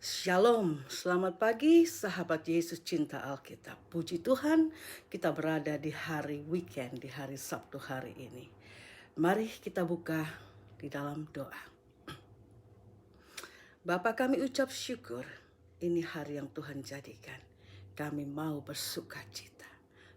Shalom, selamat pagi sahabat Yesus cinta Alkitab. Puji Tuhan, kita berada di hari weekend, di hari Sabtu hari ini. Mari kita buka di dalam doa. Bapa, kami ucap syukur, ini hari yang Tuhan jadikan. Kami mau bersuka cita.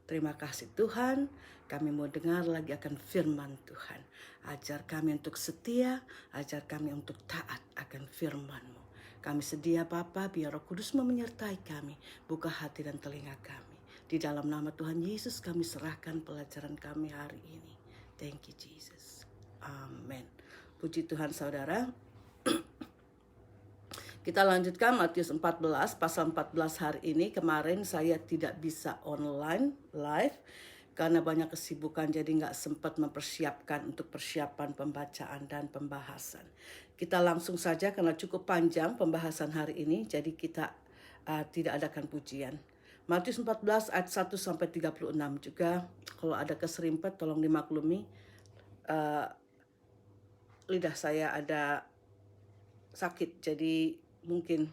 Terima kasih Tuhan, kami mau dengar lagi akan firman Tuhan. Ajar kami untuk setia, ajar kami untuk taat akan firman-Mu. Kami sedia Bapa, biar Roh Kudus menyertai kami. Buka hati dan telinga kami. Di dalam nama Tuhan Yesus kami serahkan pelajaran kami hari ini. Thank you Jesus. Amin. Puji Tuhan saudara. Kita lanjutkan Matius 14, pasal 14 hari ini. Kemarin saya tidak bisa online live karena banyak kesibukan, jadi nggak sempat mempersiapkan untuk persiapan pembacaan dan pembahasan. Kita langsung saja karena cukup panjang pembahasan hari ini, jadi kita tidak adakan pujian. Matius 14 ayat 1 sampai 36 juga. Kalau ada keserimpet tolong dimaklumi. Lidah saya ada sakit, jadi mungkin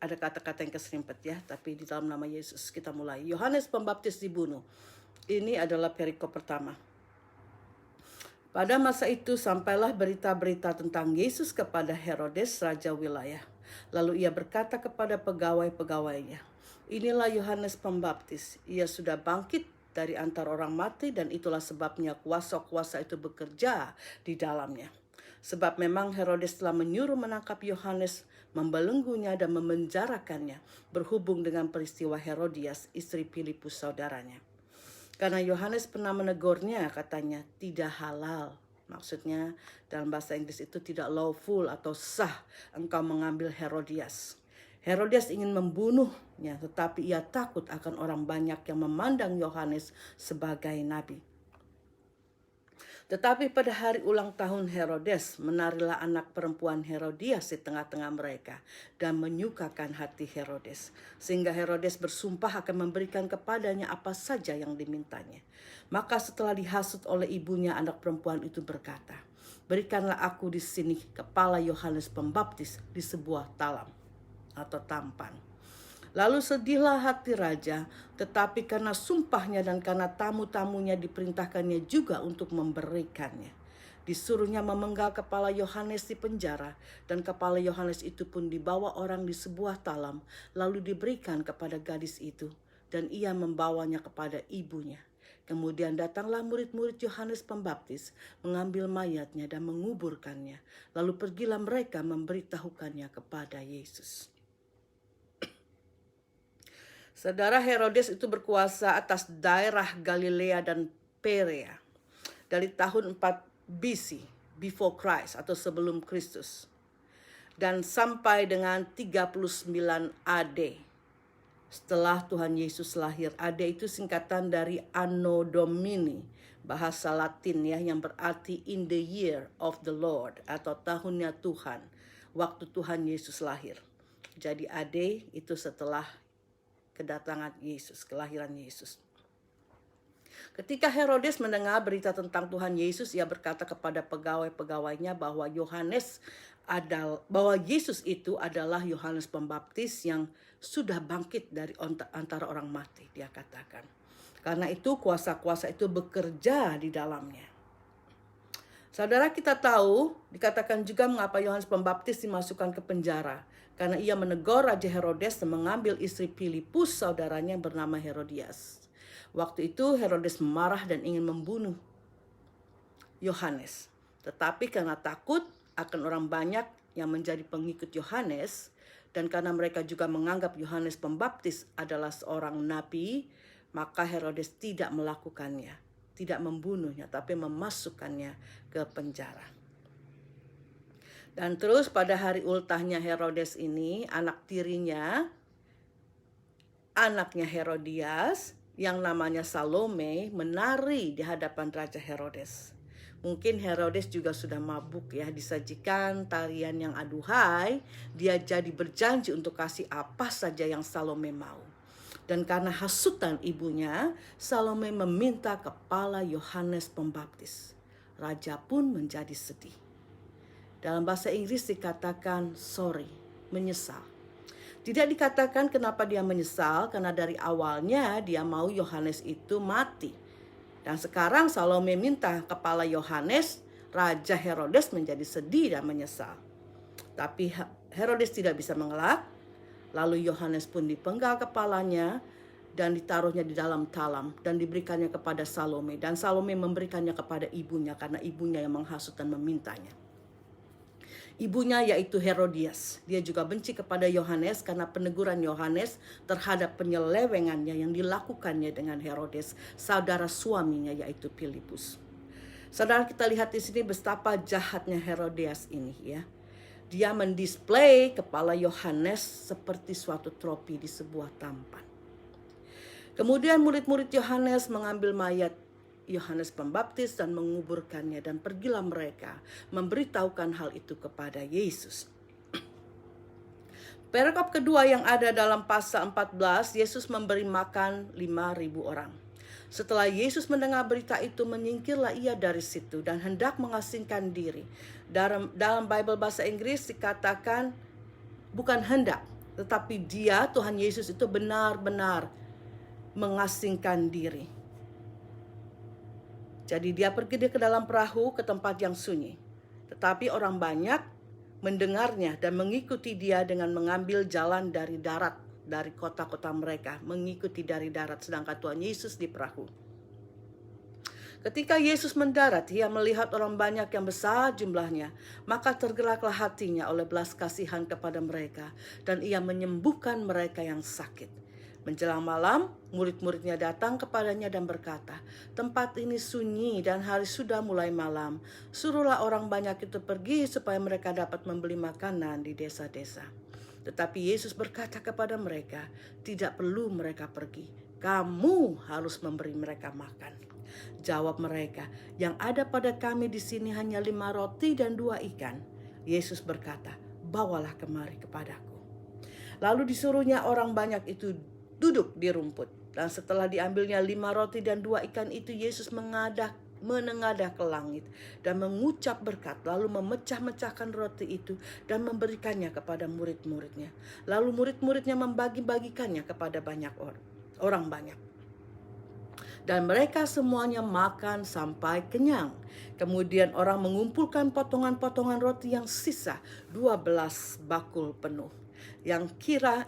ada kata-kata yang keserimpet ya, tapi di dalam nama Yesus kita mulai. Yohanes Pembaptis dibunuh. Ini adalah perikop pertama. Pada masa itu sampailah berita-berita tentang Yesus kepada Herodes, raja wilayah. Lalu ia berkata kepada pegawai-pegawainya, "Inilah Yohanes Pembaptis. Ia sudah bangkit dari antara orang mati dan itulah sebabnya kuasa-kuasa itu bekerja di dalamnya. Sebab memang Herodes telah menyuruh menangkap Yohanes, membelenggunya dan memenjarakannya berhubung dengan peristiwa Herodias, istri Filipus saudaranya. Karena Yohanes pernah menegurnya, katanya tidak halal. Maksudnya dalam bahasa Inggris itu tidak lawful atau sah engkau mengambil Herodias. Herodias ingin membunuhnya, tetapi ia takut akan orang banyak yang memandang Yohanes sebagai nabi. Tetapi pada hari ulang tahun Herodes, menarilah anak perempuan Herodias di tengah-tengah mereka dan menyukakan hati Herodes. Sehingga Herodes bersumpah akan memberikan kepadanya apa saja yang dimintanya. Maka setelah dihasut oleh ibunya, anak perempuan itu berkata, "Berikanlah aku di sini kepala Yohanes Pembaptis di sebuah talam atau tampan." Lalu sedihlah hati raja, tetapi karena sumpahnya dan karena tamu-tamunya diperintahkannya juga untuk memberikannya. Disuruhnya memenggal kepala Yohanes di penjara, dan kepala Yohanes itu pun dibawa orang di sebuah talam, lalu diberikan kepada gadis itu, dan ia membawanya kepada ibunya. Kemudian datanglah murid-murid Yohanes Pembaptis, mengambil mayatnya dan menguburkannya. Lalu pergilah mereka memberitahukannya kepada Yesus. Saudara, Herodes itu berkuasa atas daerah Galilea dan Perea dari tahun 4 BC, before Christ atau sebelum Kristus, dan sampai dengan 39 AD setelah Tuhan Yesus lahir. AD itu singkatan dari Anno Domini, bahasa Latin ya, yang berarti in the year of the Lord atau tahunnya Tuhan, waktu Tuhan Yesus lahir. Jadi AD itu setelah kedatangan Yesus, kelahiran Yesus. Ketika Herodes mendengar berita tentang Tuhan Yesus, ia berkata kepada pegawai-pegawainya bahwa Yesus itu adalah Yohanes Pembaptis yang sudah bangkit dari antara orang mati, dia katakan. Karena itu kuasa-kuasa itu bekerja di dalamnya. Saudara, kita tahu dikatakan juga mengapa Yohanes Pembaptis dimasukkan ke penjara. Karena ia menegur Raja Herodes dan mengambil istri Filipus saudaranya yang bernama Herodias. Waktu itu Herodes marah dan ingin membunuh Yohanes. Tetapi karena takut akan orang banyak yang menjadi pengikut Yohanes, dan karena mereka juga menganggap Yohanes Pembaptis adalah seorang nabi, maka Herodes tidak melakukannya, tidak membunuhnya, tapi memasukkannya ke penjara. Dan terus pada hari ultahnya Herodes ini, anak tirinya, anaknya Herodias, yang namanya Salome, menari di hadapan Raja Herodes. Mungkin Herodes juga sudah mabuk ya, disajikan tarian yang aduhai, dia jadi berjanji untuk kasih apa saja yang Salome mau. Dan karena hasutan ibunya, Salome meminta kepala Yohanes Pembaptis. Raja pun menjadi sedih. Dalam bahasa Inggris dikatakan sorry, menyesal. Tidak dikatakan kenapa dia menyesal, karena dari awalnya dia mau Yohanes itu mati. Dan sekarang Salome minta kepala Yohanes, Raja Herodes menjadi sedih dan menyesal. Tapi Herodes tidak bisa mengelak, lalu Yohanes pun dipenggal kepalanya dan ditaruhnya di dalam talam dan diberikannya kepada Salome. Dan Salome memberikannya kepada ibunya karena ibunya yang menghasut dan memintanya. Ibunya yaitu Herodias. Dia juga benci kepada Yohanes karena peneguran Yohanes terhadap penyelewengannya yang dilakukannya dengan Herodes, saudara suaminya yaitu Filipus. Saudara, kita lihat di sini betapa jahatnya Herodias ini ya. Dia mendisplay kepala Yohanes seperti suatu trofi di sebuah tampan. Kemudian murid-murid Yohanes mengambil mayat Yohanes Pembaptis dan menguburkannya, dan pergilah mereka memberitahukan hal itu kepada Yesus. Perikop kedua yang ada dalam pasal 14, Yesus memberi makan 5.000 orang. Setelah Yesus mendengar berita itu, menyingkirlah ia dari situ dan hendak mengasingkan diri. Dalam Bible bahasa Inggris dikatakan bukan hendak, tetapi dia, Tuhan Yesus itu benar-benar mengasingkan diri. Jadi dia pergi ke dalam perahu ke tempat yang sunyi. Tetapi orang banyak mendengarnya dan mengikuti dia dengan mengambil jalan dari darat, dari kota-kota mereka, mengikuti dari darat, sedangkan Tuhan Yesus di perahu. Ketika Yesus mendarat, ia melihat orang banyak yang besar jumlahnya, maka tergeraklah hatinya oleh belas kasihan kepada mereka, dan ia menyembuhkan mereka yang sakit. Menjelang malam, murid-muridnya datang kepadanya dan berkata, "Tempat ini sunyi dan hari sudah mulai malam. Suruhlah orang banyak itu pergi supaya mereka dapat membeli makanan di desa-desa." Tetapi Yesus berkata kepada mereka, "Tidak perlu mereka pergi. Kamu harus memberi mereka makan." Jawab mereka, "Yang ada pada kami di sini hanya 5 roti dan 2 ikan." Yesus berkata, "Bawalah kemari kepadaku." Lalu disuruhnya orang banyak itu duduk di rumput. Dan setelah diambilnya 5 roti dan 2 ikan itu, Yesus menengadah ke langit dan mengucap berkat, lalu memecah-mecahkan roti itu dan memberikannya kepada murid-muridnya. Lalu murid-muridnya membagi-bagikannya kepada banyak orang banyak. Dan mereka semuanya makan sampai kenyang. Kemudian orang mengumpulkan potongan-potongan roti yang sisa, 12 bakul penuh. Yang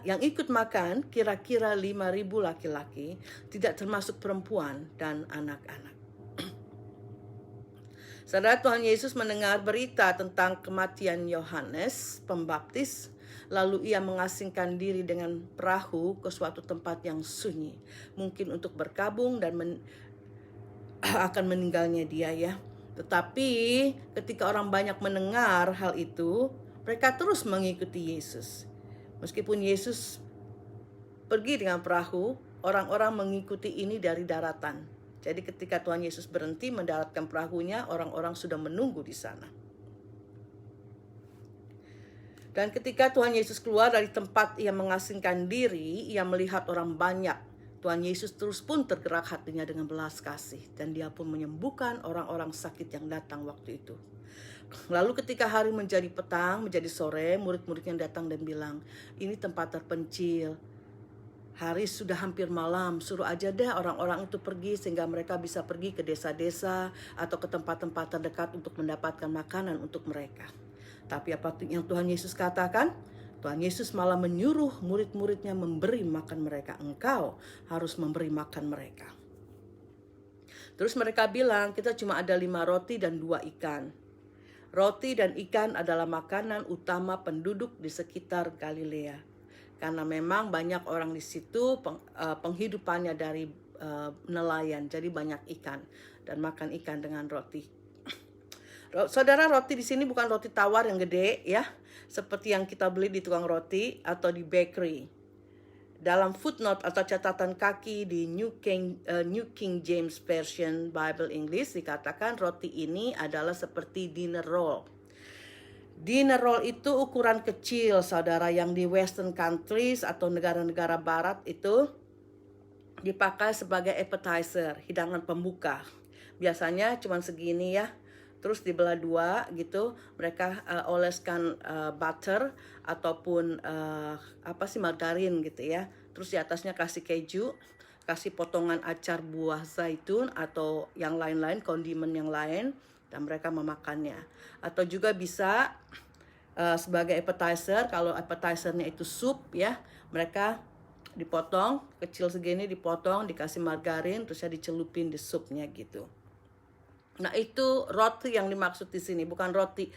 ikut makan kira-kira 5.000 laki-laki, tidak termasuk perempuan dan anak-anak. Saudara, Tuhan Yesus mendengar berita tentang kematian Yohanes Pembaptis, lalu ia mengasingkan diri dengan perahu ke suatu tempat yang sunyi, mungkin untuk berkabung dan akan meninggalnya dia ya. Tetapi ketika orang banyak mendengar hal itu, mereka terus mengikuti Yesus. Meskipun Yesus pergi dengan perahu, orang-orang mengikuti ini dari daratan. Jadi ketika Tuhan Yesus berhenti mendaratkan perahunya, orang-orang sudah menunggu di sana. Dan ketika Tuhan Yesus keluar dari tempat ia mengasingkan diri, ia melihat orang banyak. Tuhan Yesus terus pun tergerak hatinya dengan belas kasih, dan dia pun menyembuhkan orang-orang sakit yang datang waktu itu. Lalu ketika hari menjadi petang, menjadi sore, murid-muridnya datang dan bilang, "Ini tempat terpencil. Hari sudah hampir malam, suruh aja deh orang-orang itu pergi sehingga mereka bisa pergi ke desa-desa atau ke tempat-tempat terdekat untuk mendapatkan makanan untuk mereka." Tapi apa yang Tuhan Yesus katakan? Tuhan Yesus malah menyuruh murid-muridnya memberi makan mereka. "Engkau harus memberi makan mereka." Terus mereka bilang, "Kita cuma ada 5 roti dan 2 ikan. Roti dan ikan adalah makanan utama penduduk di sekitar Galilea. Karena memang banyak orang di situ penghidupannya dari nelayan. Jadi banyak ikan dan makan ikan dengan roti. Saudara, roti di sini bukan roti tawar yang gede ya, seperti yang kita beli di tukang roti atau di bakery. Dalam footnote atau catatan kaki di New King James Version Bible English dikatakan roti ini adalah seperti dinner roll. Dinner roll itu ukuran kecil, saudara, yang di western countries atau negara-negara barat itu dipakai sebagai appetizer, hidangan pembuka. Biasanya cuma segini ya. terus dibelah dua gitu. Mereka oleskan butter ataupun margarin gitu ya. Terus di atasnya kasih keju, kasih potongan acar buah zaitun atau yang lain-lain, kondimen yang lain, dan mereka memakannya. Atau juga bisa sebagai appetizer, kalau appetizernya itu sup ya, mereka dipotong kecil segini, dipotong, dikasih margarin, terus ya dicelupin di supnya gitu. Nah itu roti yang dimaksud di sini, bukan roti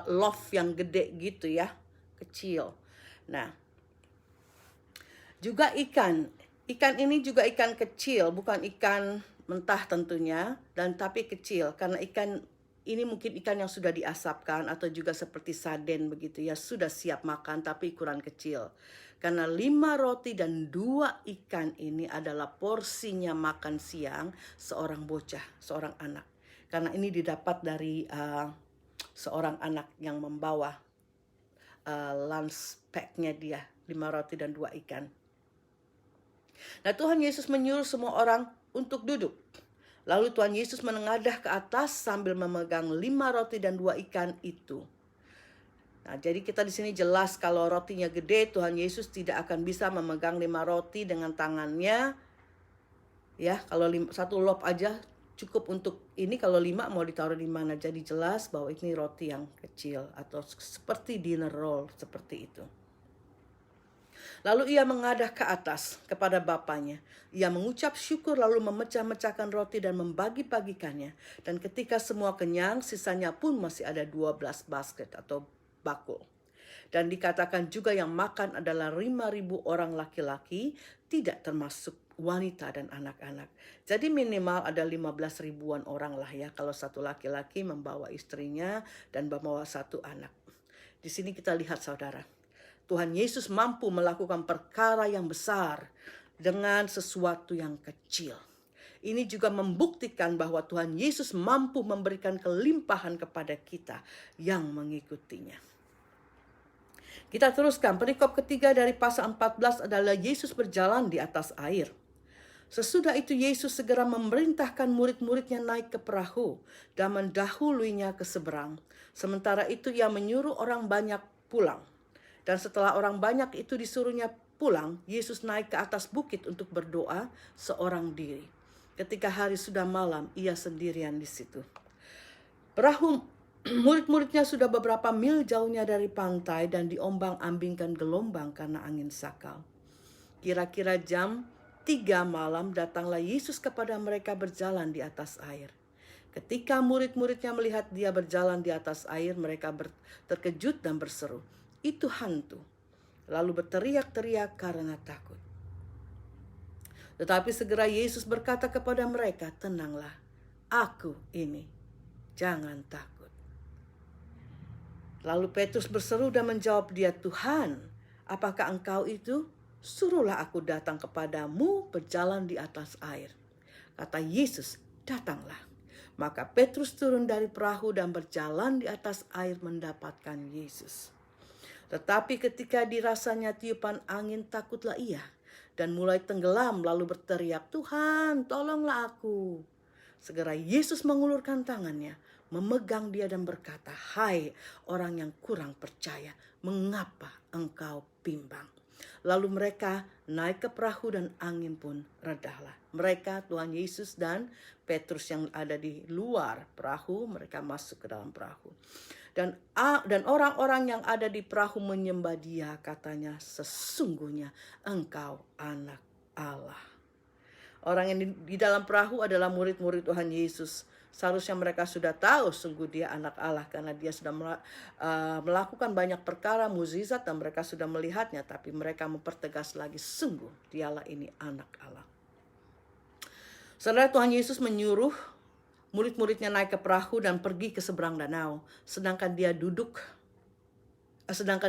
loaf yang gede gitu ya, kecil. Nah juga ikan ini juga ikan kecil, bukan ikan mentah tentunya, dan tapi kecil karena ikan ini mungkin ikan yang sudah diasapkan atau juga seperti sarden begitu ya, sudah siap makan tapi ukuran kecil. Karena 5 roti dan 2 ikan ini adalah porsinya makan siang seorang bocah, seorang anak. Karena ini didapat dari seorang anak yang membawa lunch pack-nya dia, 5 roti dan 2 ikan. Nah Tuhan Yesus menyuruh semua orang untuk duduk. Lalu Tuhan Yesus menengadah ke atas sambil memegang 5 roti dan 2 ikan itu. Nah, jadi kita di sini jelas kalau rotinya gede, Tuhan Yesus tidak akan bisa memegang 5 roti dengan tangannya. Ya, kalau 1 loaf aja cukup untuk ini, kalau 5 mau ditaruh di mana. Jadi jelas bahwa ini roti yang kecil atau seperti dinner roll seperti itu. Lalu ia mengadah ke atas kepada bapaknya. Ia mengucap syukur lalu memecah-mecahkan roti dan membagi-bagikannya. Dan ketika semua kenyang, sisanya pun masih ada 12 basket atau bakul. Dan dikatakan juga yang makan adalah 5.000 orang laki-laki, tidak termasuk wanita dan anak-anak. Jadi minimal ada 15 ribuan orang lah ya, kalau satu laki-laki membawa istrinya dan membawa 1 anak. Di sini kita lihat saudara, Tuhan Yesus mampu melakukan perkara yang besar dengan sesuatu yang kecil. Ini juga membuktikan bahwa Tuhan Yesus mampu memberikan kelimpahan kepada kita yang mengikutinya. Kita teruskan, perikop ketiga dari pasal 14 adalah Yesus berjalan di atas air. Sesudah itu Yesus segera memerintahkan murid-muridnya naik ke perahu dan mendahuluinya ke seberang. Sementara itu ia menyuruh orang banyak pulang. Dan setelah orang banyak itu disuruhnya pulang, Yesus naik ke atas bukit untuk berdoa seorang diri. Ketika hari sudah malam, ia sendirian di situ. Perahu murid-muridnya sudah beberapa mil jauhnya dari pantai dan diombang-ambingkan gelombang karena angin sakal. Kira-kira jam 3 malam datanglah Yesus kepada mereka berjalan di atas air. Ketika murid-muridnya melihat dia berjalan di atas air, mereka terkejut dan berseru, "Itu hantu." Lalu berteriak-teriak karena takut. Tetapi segera Yesus berkata kepada mereka, "Tenanglah, aku ini, jangan takut." Lalu Petrus berseru dan menjawab dia, "Tuhan, apakah engkau itu? Suruhlah aku datang kepadamu berjalan di atas air." Kata Yesus, "Datanglah." Maka Petrus turun dari perahu dan berjalan di atas air mendapatkan Yesus. Tetapi ketika dirasanya tiupan angin, takutlah ia dan mulai tenggelam lalu berteriak, "Tuhan, tolonglah aku." Segera Yesus mengulurkan tangannya, memegang dia dan berkata, "Hai orang yang kurang percaya, mengapa engkau bimbang?" Lalu mereka naik ke perahu dan angin pun redahlah. Mereka, Tuhan Yesus dan Petrus yang ada di luar perahu, mereka masuk ke dalam perahu. Dan orang-orang yang ada di perahu menyembah dia, katanya, "Sesungguhnya engkau anak Allah." Orang yang di dalam perahu adalah murid-murid Tuhan Yesus. Seharusnya mereka sudah tahu sungguh dia anak Allah karena dia sudah melakukan banyak perkara mukjizat dan mereka sudah melihatnya. Tapi mereka mempertegas lagi, sungguh dialah ini anak Allah. Saudara, Tuhan Yesus menyuruh murid-muridnya naik ke perahu dan pergi ke seberang danau. Sedangkan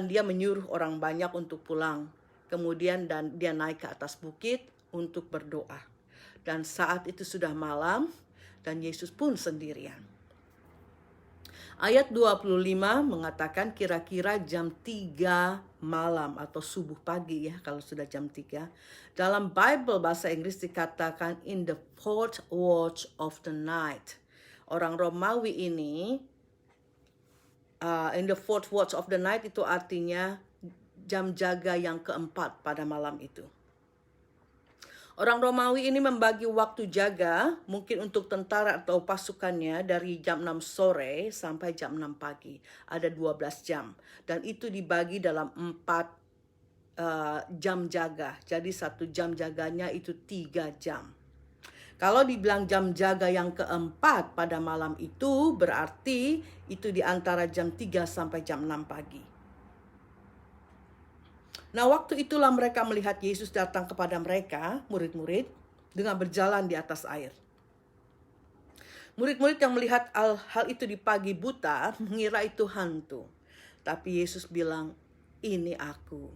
dia menyuruh orang banyak untuk pulang. Kemudian dia naik ke atas bukit untuk berdoa. Dan saat itu sudah malam dan Yesus pun sendirian. Ayat 25 mengatakan kira-kira jam 3 malam atau subuh pagi ya kalau sudah jam 3. Dalam Bible bahasa Inggris dikatakan in the fourth watch of the night. Orang Romawi ini, in the fourth watch of the night, itu artinya jam jaga yang keempat pada malam itu. Orang Romawi ini membagi waktu jaga mungkin untuk tentara atau pasukannya dari jam 6 sore sampai jam 6 pagi. Ada 12 jam. Dan itu dibagi dalam 4 jam jaga. Jadi 1 jam jaganya itu 3 jam. Kalau dibilang jam jaga yang keempat pada malam itu, berarti itu di antara jam 3 sampai jam 6 pagi. Nah, waktu itulah mereka melihat Yesus datang kepada mereka, murid-murid, dengan berjalan di atas air. Murid-murid yang melihat hal itu di pagi buta, mengira itu hantu. Tapi Yesus bilang, ini aku.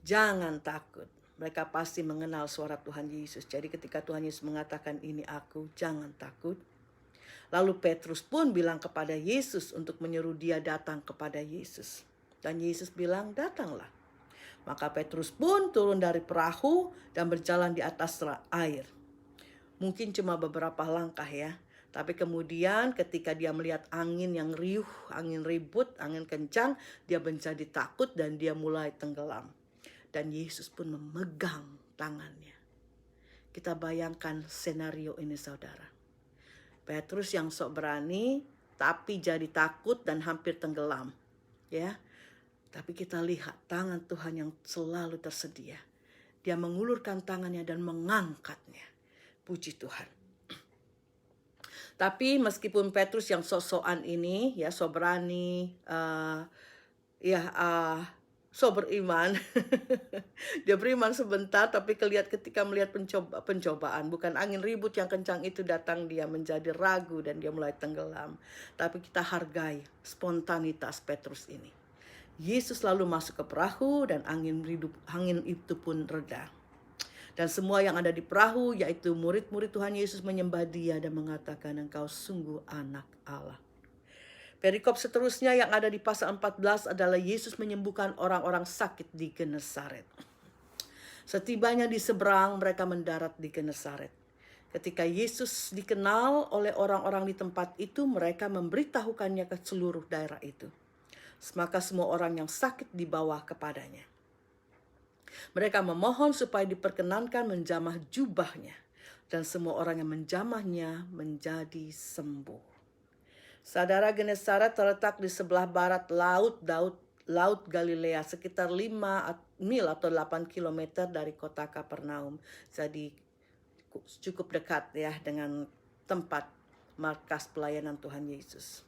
Jangan takut. Mereka pasti mengenal suara Tuhan Yesus. Jadi ketika Tuhan Yesus mengatakan, ini aku, jangan takut. Lalu Petrus pun bilang kepada Yesus untuk menyuruh dia datang kepada Yesus. Dan Yesus bilang, datanglah. Maka Petrus pun turun dari perahu dan berjalan di atas air. Mungkin cuma beberapa langkah ya. Tapi kemudian ketika dia melihat angin yang riuh, angin ribut, angin kencang, dia menjadi takut dan dia mulai tenggelam. Dan Yesus pun memegang tangannya. Kita bayangkan senario ini, saudara. Petrus yang sok berani, tapi jadi takut dan hampir tenggelam. Ya. Tapi kita lihat tangan Tuhan yang selalu tersedia. Dia mengulurkan tangannya dan mengangkatnya. Puji Tuhan. Tapi meskipun Petrus yang sok-sokan ini, ya sok berani, sok beriman. Dia beriman sebentar, tapi ketika melihat pencobaan, bukan angin ribut yang kencang itu datang, dia menjadi ragu dan dia mulai tenggelam. Tapi kita hargai spontanitas Petrus ini. Yesus lalu masuk ke perahu dan angin itu pun reda. Dan semua yang ada di perahu, yaitu murid-murid Tuhan Yesus, menyembah dia dan mengatakan, engkau sungguh anak Allah. Perikop seterusnya yang ada di pasal 14 adalah Yesus menyembuhkan orang-orang sakit di Genesaret. Setibanya di seberang, mereka mendarat di Genesaret. Ketika Yesus dikenal oleh orang-orang di tempat itu, mereka memberitahukannya ke seluruh daerah itu. Maka semua orang yang sakit dibawa kepadanya. Mereka memohon supaya diperkenankan menjamah jubahnya. Dan semua orang yang menjamahnya menjadi sembuh. Saudara, Genesaret terletak di sebelah barat Laut Galilea, sekitar 5 mil atau 8 kilometer dari kota Kapernaum. Jadi cukup dekat ya dengan tempat markas pelayanan Tuhan Yesus.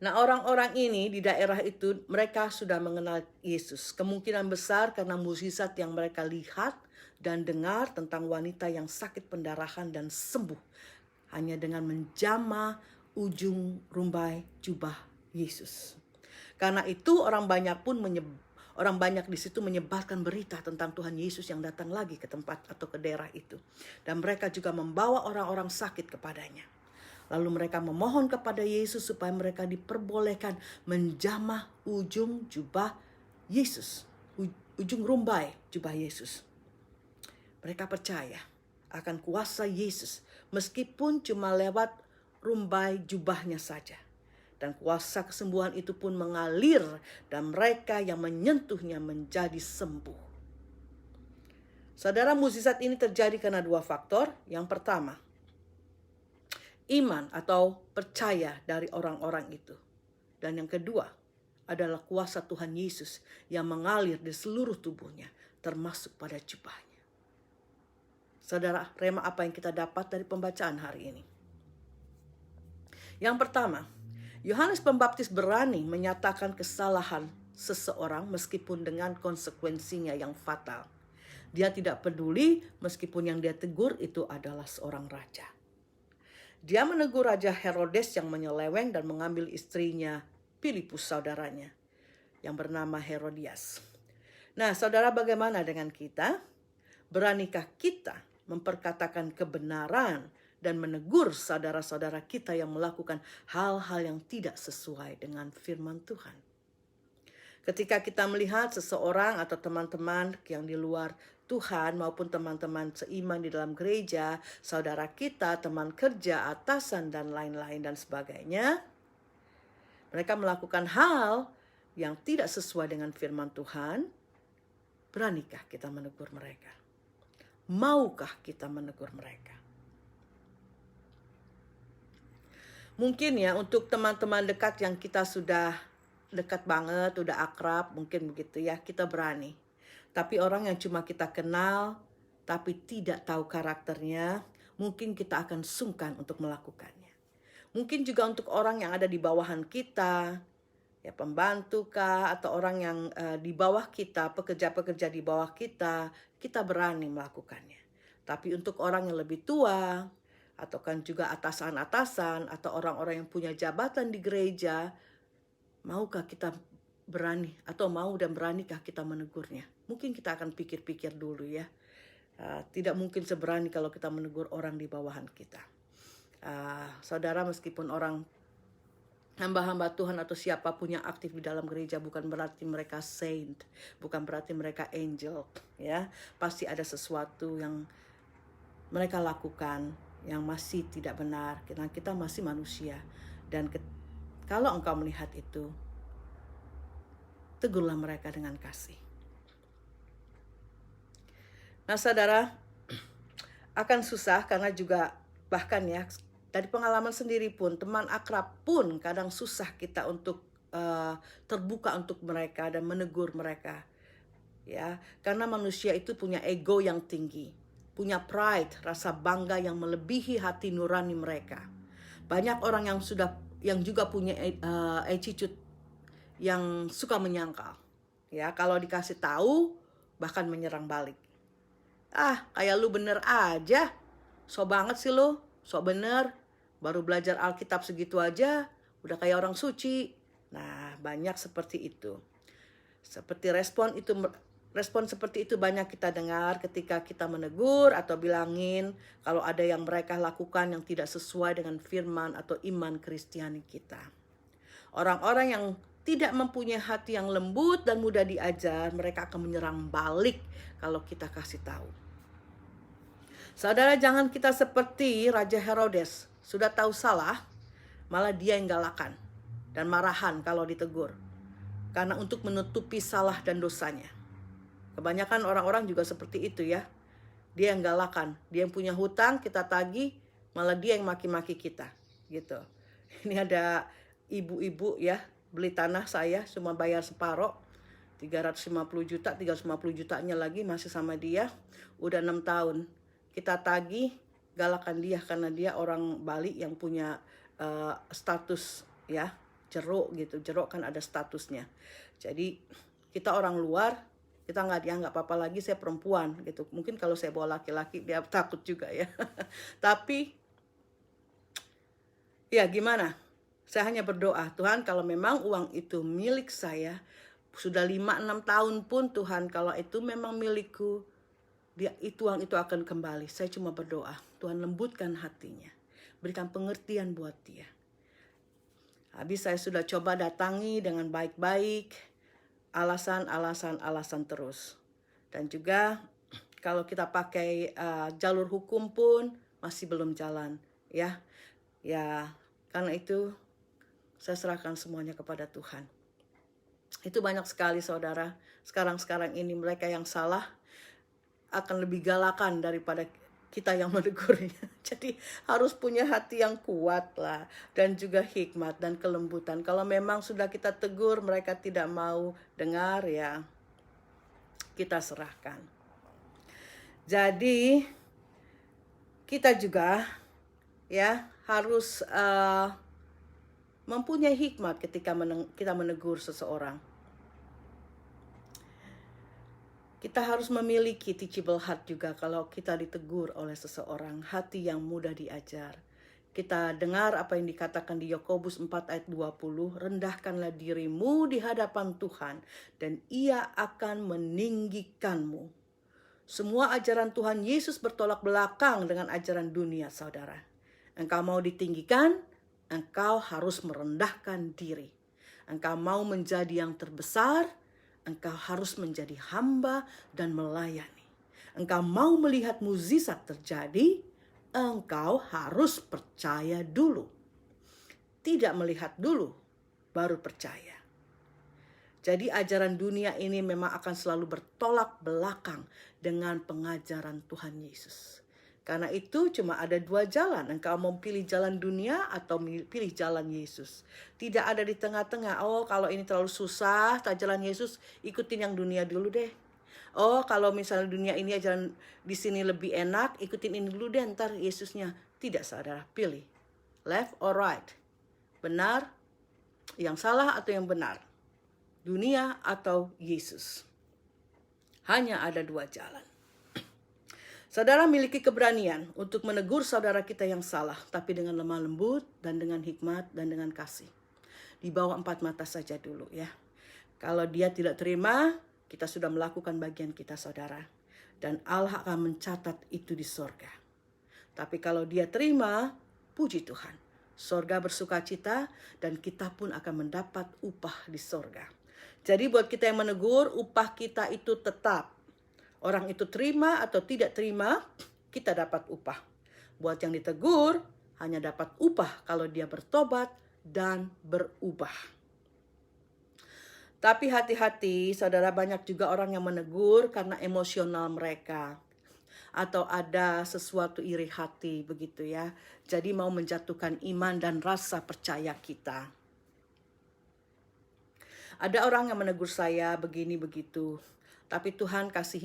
Nah, orang-orang ini di daerah itu, mereka sudah mengenal Yesus. Kemungkinan besar karena mukjizat yang mereka lihat dan dengar tentang wanita yang sakit pendarahan dan sembuh. Hanya dengan menjamah ujung rumbai jubah Yesus. Karena itu orang banyak di situ menyebarkan berita tentang Tuhan Yesus yang datang lagi ke tempat atau ke daerah itu. Dan mereka juga membawa orang-orang sakit kepadanya. Lalu mereka memohon kepada Yesus supaya mereka diperbolehkan menjamah ujung jubah Yesus. Ujung rumbai jubah Yesus. Mereka percaya akan kuasa Yesus meskipun cuma lewat rumbai jubahnya saja. Dan kuasa kesembuhan itu pun mengalir dan mereka yang menyentuhnya menjadi sembuh. Saudara, mukjizat ini terjadi karena 2 faktor. Yang pertama, iman atau percaya dari orang-orang itu. Dan yang kedua adalah kuasa Tuhan Yesus yang mengalir di seluruh tubuhnya, termasuk pada jubahnya. Saudara, rema apa yang kita dapat dari pembacaan hari ini? Yang pertama, Yohanes Pembaptis berani menyatakan kesalahan seseorang meskipun dengan konsekuensinya yang fatal. Dia tidak peduli meskipun yang dia tegur itu adalah seorang raja. Dia menegur Raja Herodes yang menyeleweng dan mengambil istrinya Filipus saudaranya yang bernama Herodias. Nah, saudara, bagaimana dengan kita? Beranikah kita memperkatakan kebenaran dan menegur saudara-saudara kita yang melakukan hal-hal yang tidak sesuai dengan firman Tuhan? Ketika kita melihat seseorang atau teman-teman yang di luar Tuhan maupun teman-teman seiman di dalam gereja, saudara kita, teman kerja, atasan, dan lain-lain dan sebagainya. Mereka melakukan hal yang tidak sesuai dengan firman Tuhan. Beranikah kita menegur mereka? Maukah kita menegur mereka? Mungkin ya untuk teman-teman dekat yang kita sudah dekat banget, udah akrab, mungkin begitu ya, kita berani. Tapi orang yang cuma kita kenal, tapi tidak tahu karakternya, mungkin kita akan sungkan untuk melakukannya. Mungkin juga untuk orang yang ada di bawahan kita, ya pembantu kah, atau orang yang di bawah kita, pekerja-pekerja di bawah kita berani melakukannya. Tapi untuk orang yang lebih tua, atau kan juga atasan-atasan, atau orang-orang yang punya jabatan di gereja, maukah kita berani, atau mau dan beranikah kita menegurnya? Mungkin kita akan pikir-pikir dulu ya. Tidak mungkin seberani kalau kita menegur orang di bawahan kita. Saudara, meskipun orang hamba-hamba Tuhan atau siapapun yang aktif di dalam gereja, bukan berarti mereka saint, bukan berarti mereka angel, ya. Pasti ada sesuatu yang mereka lakukan yang masih tidak benar, karena kita masih manusia. Dan kalau engkau melihat itu, tegurlah mereka dengan kasih. Nah saudara, akan susah karena juga bahkan ya, dari pengalaman sendiri pun, teman akrab pun kadang susah kita untuk terbuka untuk mereka dan menegur mereka. Ya, karena manusia itu punya ego yang tinggi. Punya pride, rasa bangga yang melebihi hati nurani mereka. Banyak orang yang juga punya attitude yang suka menyangkal. Ya, kalau dikasih tahu bahkan menyerang balik. Kayak lu bener aja. So banget sih lu, so bener. Baru belajar Alkitab segitu aja udah kayak orang suci. Nah, banyak seperti itu. Respon seperti itu banyak kita dengar ketika kita menegur atau bilangin kalau ada yang mereka lakukan yang tidak sesuai dengan firman atau iman Kristiani kita. Orang-orang yang tidak mempunyai hati yang lembut dan mudah diajar, mereka akan menyerang balik kalau kita kasih tahu. Saudara, jangan kita seperti Raja Herodes, sudah tahu salah, malah dia yang galakan dan marahan kalau ditegur. Karena untuk menutupi salah dan dosanya. Kebanyakan orang-orang juga seperti itu ya. Dia yang galakan, dia yang punya hutang, kita tagih, malah dia yang maki-maki kita, gitu. Ini ada ibu-ibu ya, beli tanah saya cuma bayar separoh, 350 juta, 350 jutanya lagi masih sama dia, udah 6 tahun. Kita tagih, galakan dia karena dia orang Bali yang punya status ya, jeruk gitu. Jeruk kan ada statusnya. Jadi kita orang luar, kita nggak dianggap apa lagi, saya perempuan gitu. Mungkin kalau saya bawa laki-laki dia takut juga ya. Tapi ya gimana? Saya hanya berdoa, Tuhan kalau memang uang itu milik saya, sudah 5-6 tahun pun Tuhan, kalau itu memang milikku, uang itu akan kembali. Saya cuma berdoa, Tuhan lembutkan hatinya, berikan pengertian buat dia. Habis saya sudah coba datangi dengan baik-baik, alasan terus. Dan juga kalau kita pakai jalur hukum pun masih belum jalan ya. Ya, karena itu saya serahkan semuanya kepada Tuhan. Itu banyak sekali saudara. Sekarang ini mereka yang salah akan lebih galakan daripada kita yang menegurnya. Jadi harus punya hati yang kuat lah. Dan juga hikmat dan kelembutan. Kalau memang sudah kita tegur mereka tidak mau dengar ya, kita serahkan. Jadi kita juga ya harus mempunyai hikmat ketika kita menegur seseorang. Kita harus memiliki teachable heart juga kalau kita ditegur oleh seseorang, hati yang mudah diajar. Kita dengar apa yang dikatakan di Yakobus 4 ayat 20, rendahkanlah dirimu di hadapan Tuhan dan Ia akan meninggikanmu. Semua ajaran Tuhan Yesus bertolak belakang dengan ajaran dunia, saudara. Engkau mau ditinggikan, engkau harus merendahkan diri. Engkau mau menjadi yang terbesar, engkau harus menjadi hamba dan melayani. engkau mau melihat mukjizat terjadi, engkau harus percaya dulu. Tidak melihat dulu, baru percaya. Jadi ajaran dunia ini memang akan selalu bertolak belakang dengan pengajaran Tuhan Yesus. Karena itu cuma ada dua jalan. Engkau mau pilih jalan dunia atau pilih jalan Yesus. Tidak ada di tengah-tengah. Oh, kalau ini terlalu susah, tak jalan Yesus, ikutin yang dunia dulu deh. Oh, kalau misalnya dunia ini jalan di sini lebih enak, ikutin ini dulu deh, ntar Yesusnya. Tidak, saudara, pilih. Left or right? Benar, yang salah atau yang benar? Dunia atau Yesus? Hanya ada dua jalan. Saudara miliki keberanian untuk menegur saudara kita yang salah, tapi dengan lemah lembut dan dengan hikmat dan dengan kasih. Di bawah 4 mata saja dulu ya. Kalau dia tidak terima, kita sudah melakukan bagian kita, saudara. Dan Allah akan mencatat itu di sorga. Tapi kalau dia terima, puji Tuhan. Sorga bersuka cita dan kita pun akan mendapat upah di sorga. Jadi buat kita yang menegur, upah kita itu tetap. Orang itu terima atau tidak terima, kita dapat upah. Buat yang ditegur, hanya dapat upah kalau dia bertobat dan berubah. Tapi hati-hati, saudara, banyak juga orang yang menegur karena emosional mereka. Atau ada sesuatu iri hati, begitu ya. Jadi mau menjatuhkan iman dan rasa percaya kita. Ada orang yang menegur saya begini begitu. Tapi Tuhan kasih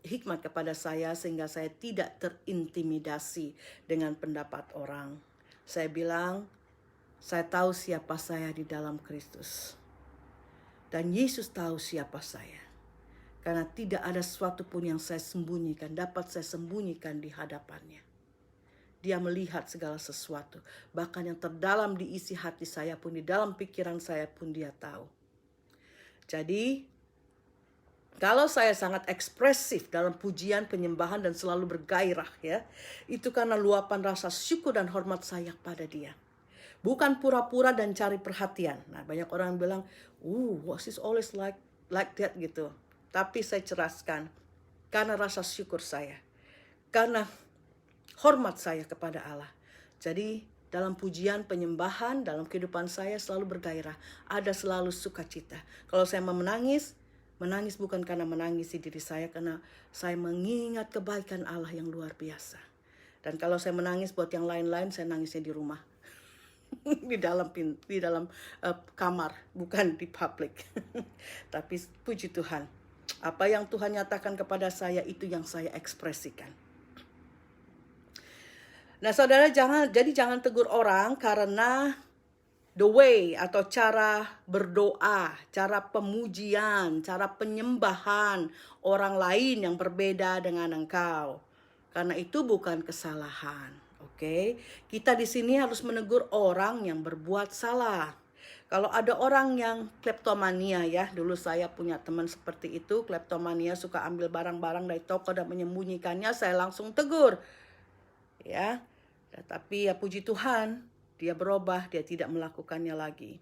hikmat kepada saya sehingga saya tidak terintimidasi dengan pendapat orang. Saya bilang, saya tahu siapa saya di dalam Kristus. Dan Yesus tahu siapa saya. Karena tidak ada sesuatu pun yang saya sembunyikan, dapat saya sembunyikan di hadapannya. Dia melihat segala sesuatu. Bahkan yang terdalam di isi hati saya pun, di dalam pikiran saya pun dia tahu. Jadi, kalau saya sangat ekspresif dalam pujian, penyembahan, dan selalu bergairah ya, itu karena luapan rasa syukur dan hormat saya pada dia. Bukan pura-pura dan cari perhatian. Nah, banyak orang bilang, was is always like that gitu. Tapi saya ceraskan, karena rasa syukur saya. Karena hormat saya kepada Allah. Jadi, dalam pujian, penyembahan, dalam kehidupan saya selalu bergairah. Ada selalu sukacita. Kalau saya mau menangis bukan karena menangisi diri saya, karena saya mengingat kebaikan Allah yang luar biasa. Dan kalau saya menangis buat yang lain-lain, saya nangisnya di rumah. di dalam kamar, bukan di publik. Tapi puji Tuhan, apa yang Tuhan nyatakan kepada saya itu yang saya ekspresikan. Nah, saudara, jangan tegur orang karena the way atau cara berdoa, cara pemujian, cara penyembahan orang lain yang berbeda dengan engkau. Karena itu bukan kesalahan, oke? Kita di sini harus menegur orang yang berbuat salah. Kalau ada orang yang kleptomania ya, dulu saya punya teman seperti itu, kleptomania, suka ambil barang-barang dari toko dan menyembunyikannya, saya langsung tegur. Ya, tapi ya puji Tuhan, dia berubah, dia tidak melakukannya lagi.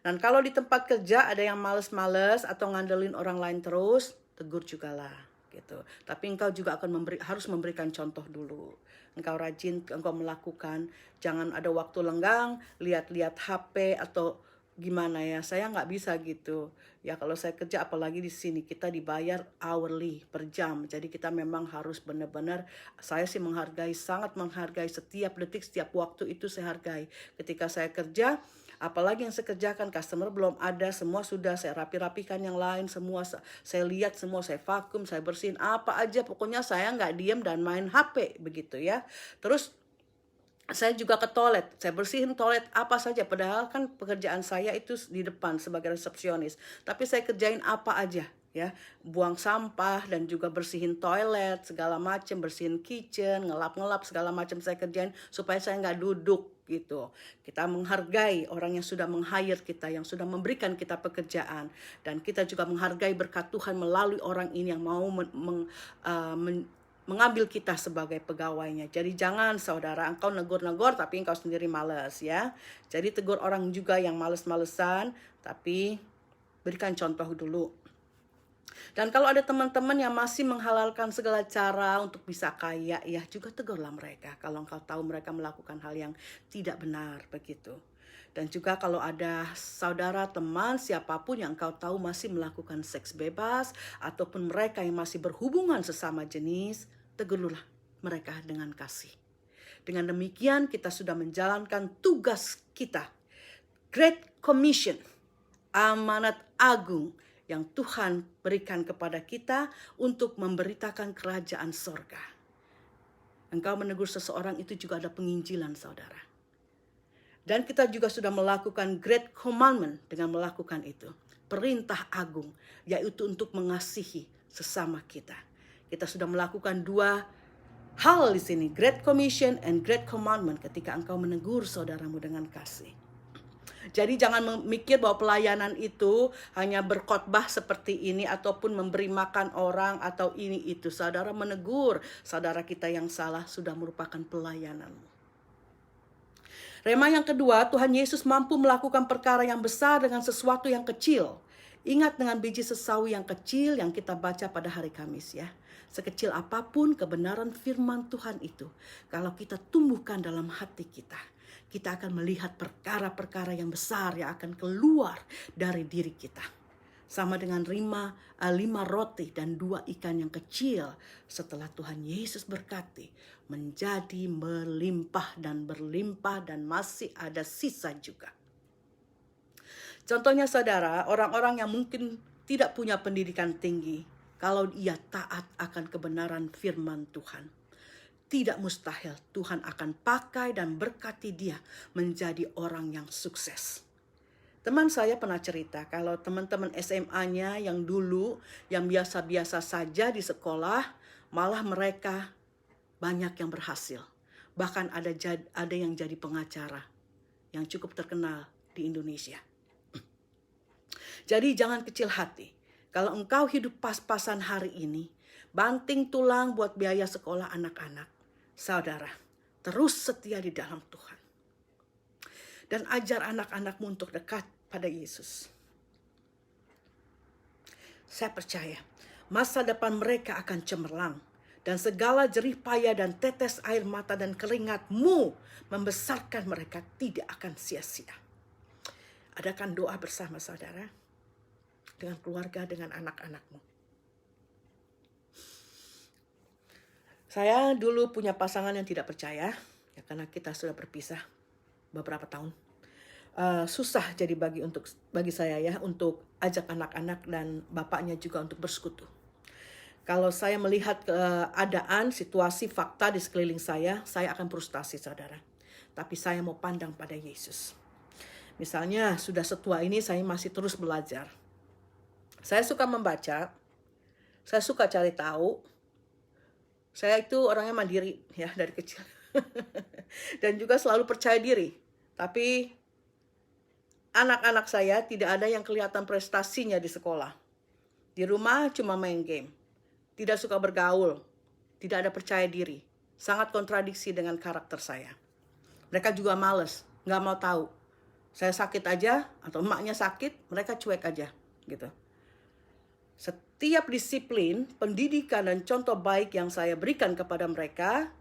Dan kalau di tempat kerja ada yang males-males atau ngandelin orang lain terus, tegur jugalah gitu. Tapi engkau juga akan harus memberikan contoh dulu. Engkau rajin, engkau melakukan, jangan ada waktu lenggang, lihat-lihat HP atau gimana ya. Saya nggak bisa gitu. Ya kalau saya kerja, apalagi di sini kita dibayar hourly per jam. Jadi kita memang harus benar-benar, saya sih sangat menghargai setiap detik, setiap waktu itu saya hargai. Ketika saya kerja, apalagi yang saya kerjakan, customer belum ada, semua sudah saya rapi-rapikan yang lain, semua saya lihat, semua saya vakum, saya bersihin, apa aja, pokoknya saya nggak diem dan main HP begitu ya. Terus saya juga ke toilet, saya bersihin toilet apa saja, padahal kan pekerjaan saya itu di depan sebagai resepsionis, tapi saya kerjain apa aja ya, buang sampah dan juga bersihin toilet segala macam, bersihin kitchen, ngelap segala macam saya kerjain supaya saya nggak duduk gitu. Kita menghargai orang yang sudah meng-hire kita, yang sudah memberikan kita pekerjaan, dan kita juga menghargai berkat Tuhan melalui orang ini yang mau mengambil kita sebagai pegawainya. Jadi jangan saudara, engkau negur-negur tapi engkau sendiri malas ya. Jadi tegur orang juga yang males-malesan, tapi berikan contoh dulu. Dan kalau ada teman-teman yang masih menghalalkan segala cara untuk bisa kaya, ya juga tegurlah mereka kalau engkau tahu mereka melakukan hal yang tidak benar begitu. Dan juga kalau ada saudara, teman, siapapun yang engkau tahu masih melakukan seks bebas, ataupun mereka yang masih berhubungan sesama jenis, tegurlah mereka dengan kasih. Dengan demikian kita sudah menjalankan tugas kita, Great Commission, amanat agung yang Tuhan berikan kepada kita untuk memberitakan kerajaan sorga. Engkau menegur seseorang itu juga ada penginjilan, saudara. Dan kita juga sudah melakukan Great Commandment dengan melakukan itu. Perintah agung, yaitu untuk mengasihi sesama kita. Kita sudah melakukan dua hal di sini, Great Commission and Great Commandment, ketika engkau menegur saudaramu dengan kasih. Jadi jangan memikir bahwa pelayanan itu hanya berkhotbah seperti ini ataupun memberi makan orang atau ini itu. Saudara menegur saudara kita yang salah sudah merupakan pelayananmu. Rema yang kedua, Tuhan Yesus mampu melakukan perkara yang besar dengan sesuatu yang kecil. Ingat dengan biji sesawi yang kecil yang kita baca pada hari Kamis ya. Sekecil apapun kebenaran firman Tuhan itu, kalau kita tumbuhkan dalam hati kita, kita akan melihat perkara-perkara yang besar yang akan keluar dari diri kita. Sama dengan 5 roti dan 2 ikan yang kecil setelah Tuhan Yesus berkati menjadi melimpah dan berlimpah dan masih ada sisa juga. Contohnya saudara, orang-orang yang mungkin tidak punya pendidikan tinggi, kalau ia taat akan kebenaran firman Tuhan, tidak mustahil Tuhan akan pakai dan berkati dia menjadi orang yang sukses. Teman saya pernah cerita kalau teman-teman SMA-nya yang dulu yang biasa-biasa saja di sekolah, malah mereka banyak yang berhasil. Bahkan ada yang jadi pengacara yang cukup terkenal di Indonesia. Jadi jangan kecil hati. Kalau engkau hidup pas-pasan hari ini, banting tulang buat biaya sekolah anak-anak, saudara, terus setia di dalam Tuhan. Dan ajar anak-anakmu untuk dekat pada Yesus. Saya percaya masa depan mereka akan cemerlang. Dan segala jerih payah dan tetes air mata dan keringatmu membesarkan mereka tidak akan sia-sia. Adakan doa bersama saudara, dengan keluarga, dengan anak-anakmu. Saya dulu punya pasangan yang tidak percaya, ya karena kita sudah berpisah beberapa tahun. Susah jadi bagi saya ya untuk ajak anak-anak dan bapaknya juga untuk bersekutu. Kalau saya melihat keadaan, situasi, fakta di sekeliling saya akan frustasi saudara. Tapi saya mau pandang pada Yesus. Misalnya sudah setua ini saya masih terus belajar. Saya suka membaca, saya suka cari tahu. Saya itu orangnya mandiri ya dari kecil. Dan juga selalu percaya diri. Tapi anak-anak saya tidak ada yang kelihatan prestasinya di sekolah. Di rumah cuma main game. Tidak suka bergaul. Tidak ada percaya diri. Sangat kontradiksi dengan karakter saya. Mereka juga males, nggak mau tahu. Saya sakit aja atau emaknya sakit, mereka cuek aja gitu. Setiap disiplin, pendidikan dan contoh baik yang saya berikan kepada mereka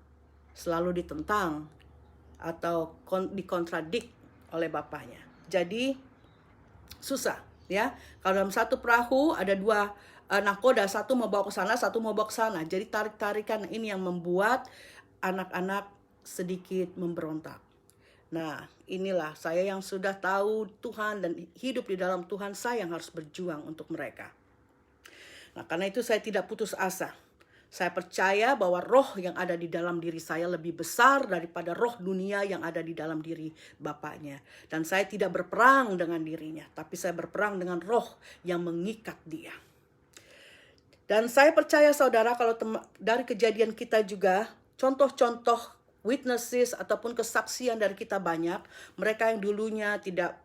selalu ditentang atau dikontradik oleh bapaknya. Jadi susah ya. Kalau dalam satu perahu ada 2 nakoda, satu mau bawa ke sana, satu mau bawa ke sana. Jadi tarik-tarikan ini yang membuat anak-anak sedikit memberontak. Nah, inilah saya yang sudah tahu Tuhan dan hidup di dalam Tuhan, saya yang harus berjuang untuk mereka. Nah, karena itu saya tidak putus asa. Saya percaya bahwa roh yang ada di dalam diri saya lebih besar daripada roh dunia yang ada di dalam diri bapaknya. Dan saya tidak berperang dengan dirinya, tapi saya berperang dengan roh yang mengikat dia. Dan saya percaya saudara kalau dari kejadian kita juga, contoh-contoh witnesses ataupun kesaksian dari kita banyak. Mereka yang dulunya tidak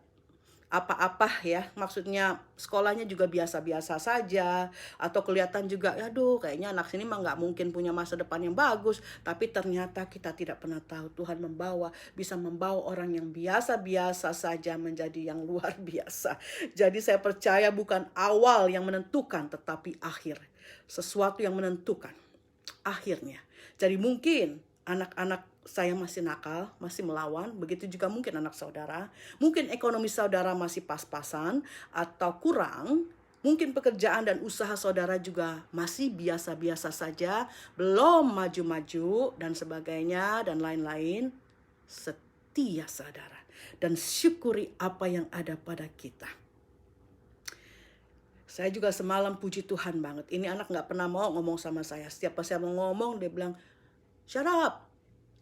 apa-apa ya, maksudnya sekolahnya juga biasa-biasa saja, atau kelihatan juga, aduh kayaknya anak sini mah nggak mungkin punya masa depan yang bagus, tapi ternyata kita tidak pernah tahu Tuhan bisa membawa orang yang biasa-biasa saja menjadi yang luar biasa. Jadi saya percaya bukan awal yang menentukan, tetapi akhir. Sesuatu yang menentukan akhirnya. Jadi mungkin anak-anak saya masih nakal, masih melawan, begitu juga mungkin anak saudara. Mungkin ekonomi saudara masih pas-pasan atau kurang. Mungkin pekerjaan dan usaha saudara juga masih biasa-biasa saja, belum maju-maju dan sebagainya dan lain-lain. Setia saudara dan syukuri apa yang ada pada kita. Saya juga semalam puji Tuhan banget. Ini anak gak pernah mau ngomong sama saya. Setiap pas saya mau ngomong dia bilang, shut up,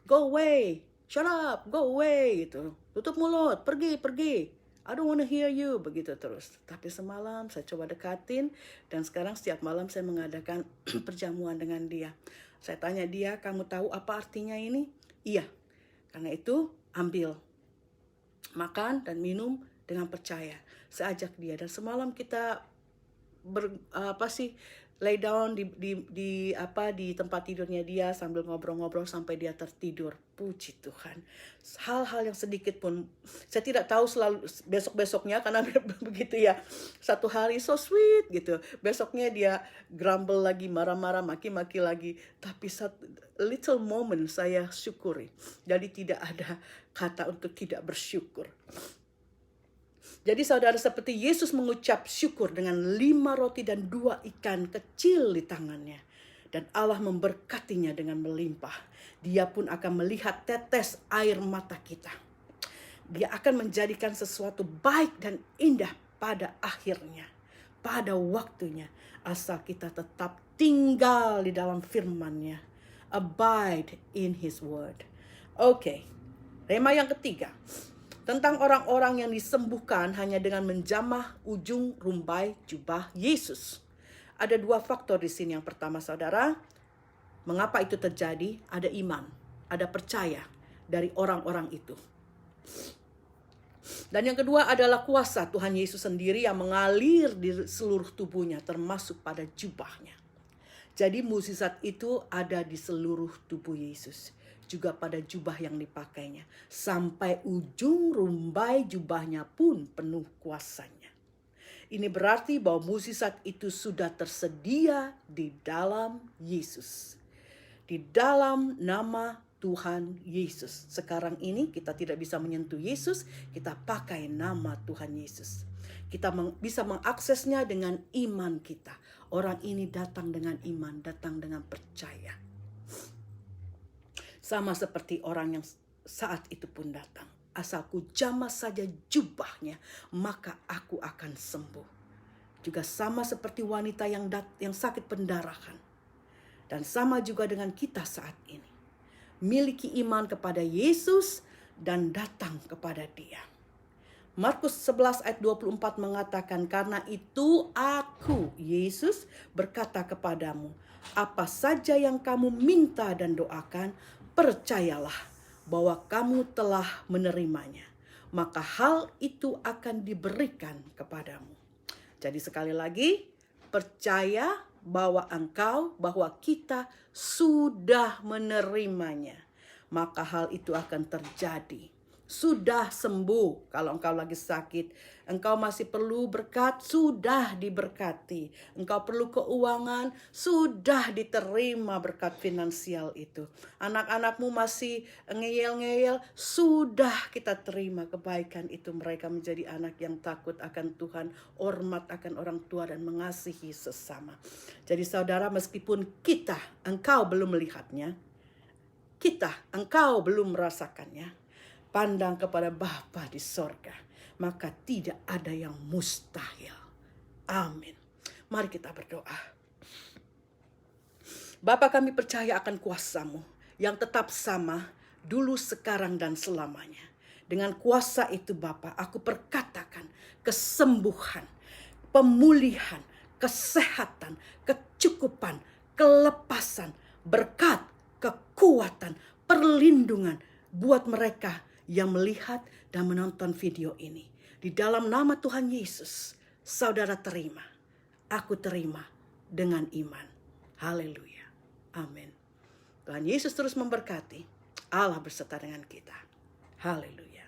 go away, shut up, go away gitu. Tutup mulut, pergi. I don't want to hear you, begitu terus. Tapi semalam saya coba dekatin dan sekarang setiap malam saya mengadakan perjamuan dengan dia. Saya tanya dia, kamu tahu apa artinya ini? Iya. Karena itu ambil, makan dan minum dengan percaya. Saya ajak dia dan semalam kita lay down di tempat tidurnya dia sambil ngobrol-ngobrol sampai dia tertidur. Puji Tuhan. Hal-hal yang sedikit pun saya tidak tahu selalu besok-besoknya karena begitu ya. Satu hari so sweet gitu. Besoknya dia grumble lagi, marah-marah, maki-maki lagi. Tapi little moment saya syukuri. Jadi tidak ada kata untuk tidak bersyukur. Jadi saudara, seperti Yesus mengucap syukur dengan 5 roti dan 2 ikan kecil di tangannya. Dan Allah memberkatinya dengan melimpah. Dia pun akan melihat tetes air mata kita. Dia akan menjadikan sesuatu baik dan indah pada akhirnya. Pada waktunya. Asal kita tetap tinggal di dalam firman-Nya. Abide in His word. Oke. Rema yang ketiga. Tentang orang-orang yang disembuhkan hanya dengan menjamah ujung rumbai jubah Yesus. Ada 2 faktor di sini. Yang pertama saudara, mengapa itu terjadi? Ada iman, ada percaya dari orang-orang itu. Dan yang kedua adalah kuasa Tuhan Yesus sendiri yang mengalir di seluruh tubuhnya, termasuk pada jubahnya. Jadi mukjizat itu ada di seluruh tubuh Yesus. Juga pada jubah yang dipakainya. Sampai ujung rumbai jubahnya pun penuh kuasanya. Ini berarti bahwa mukjizat itu sudah tersedia di dalam Yesus. Di dalam nama Tuhan Yesus. Sekarang ini kita tidak bisa menyentuh Yesus, kita pakai nama Tuhan Yesus. Kita bisa mengaksesnya dengan iman kita. Orang ini datang dengan iman, datang dengan percaya. Sama seperti orang yang saat itu pun datang. Asalku jamah saja jubahnya, maka aku akan sembuh. Juga sama seperti wanita yang sakit pendarahan. Dan sama juga dengan kita saat ini. Miliki iman kepada Yesus dan datang kepada Dia. Markus 11 ayat 24 mengatakan, karena itu aku, Yesus, berkata kepadamu, apa saja yang kamu minta dan doakan, percayalah bahwa kamu telah menerimanya, maka hal itu akan diberikan kepadamu. Jadi sekali lagi, percaya bahwa kita sudah menerimanya, maka hal itu akan terjadi. Sudah sembuh kalau engkau lagi sakit. Engkau masih perlu berkat, sudah diberkati. Engkau perlu keuangan, sudah diterima berkat finansial itu. Anak-anakmu masih ngeyel-ngeyel, sudah kita terima kebaikan itu. Mereka menjadi anak yang takut akan Tuhan, hormat akan orang tua dan mengasihi sesama. Jadi saudara, meskipun engkau belum melihatnya, engkau belum merasakannya, pandang kepada Bapa di sorga, maka tidak ada yang mustahil. Amin. Mari kita berdoa. Bapa, kami percaya akan kuasa-Mu yang tetap sama dulu, sekarang, dan selamanya. Dengan kuasa itu Bapa, aku perkatakan kesembuhan, pemulihan, kesehatan, kecukupan, kelepasan, berkat, kekuatan, perlindungan buat mereka yang melihat dan menonton video ini. Di dalam nama Tuhan Yesus, saudara terima. Aku terima dengan iman. Haleluya. Amin. Tuhan Yesus terus memberkati. Allah berserta dengan kita. Haleluya.